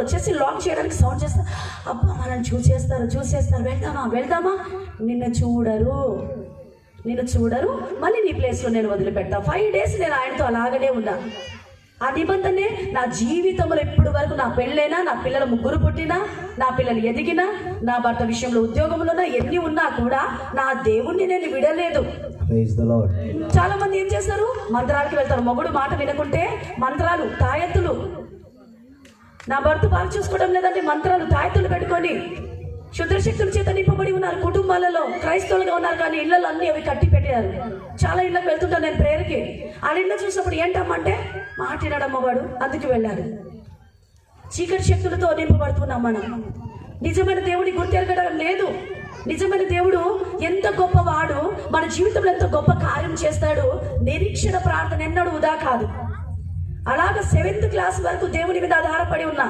వచ్చేసి లాక్ చేయడానికి సౌండ్ చేస్తారు. అబ్బా మనల్ని చూసేస్తారు, వెళ్దామా. నిన్ను చూడరు. మళ్ళీ నీ ప్లేస్లో నేను వదిలిపెడతా. 5 days నేను ఆయనతో అలాగనే ఉన్నా. ఆ నిబంధనే నా జీవితంలో ఇప్పటి వరకు, నా పెళ్ళైనా, నా పిల్లలు 3 పుట్టినా, నా పిల్లలు ఎదిగినా, నా భర్త విషయంలో ఉద్యోగంలోనా ఎన్ని ఉన్నా కూడా నా దేవుణ్ణి నేను విడలేదు. చాలా మంది ఏం చేస్తారు, మంత్రాలకి వెళ్తారు. మొగుడు మాట వినకుంటే మంత్రాలు, తాయెత్తులు. నా భర్త బాగా చూసుకోవడం లేదంటే మంత్రాలు, తాయెత్తులు పెట్టుకొని శుద్రశక్తుల చేత నింపబడి ఉన్నారు. కుటుంబాలలో క్రైస్తవులుగా ఉన్నారు, కానీ ఇళ్లలో అన్ని అవి కట్టి పెట్టారు. చాలా ఇళ్ళకి వెళ్తుంటాను నేను ప్రేయర్కి. ఆ ఇళ్ళ చూసినప్పుడు ఏంటమ్మంటే మాట వినడమ్మ వాడు, అందుకు వెళ్ళారు. చీకటి శక్తులతో నింపబడుతున్నాం మనం. నిజమైన దేవుడి గుర్తెరగడం లేదు. నిజమైన దేవుడు ఎంత గొప్పవాడు, మన జీవితంలో ఎంత గొప్ప కార్యం చేస్తాడు. నిరీక్షణ ప్రార్థన ఎన్నడూ వృధా కాదు. అలాగ 7th క్లాస్ వరకు దేవుని మీద ఆధారపడి ఉన్నా.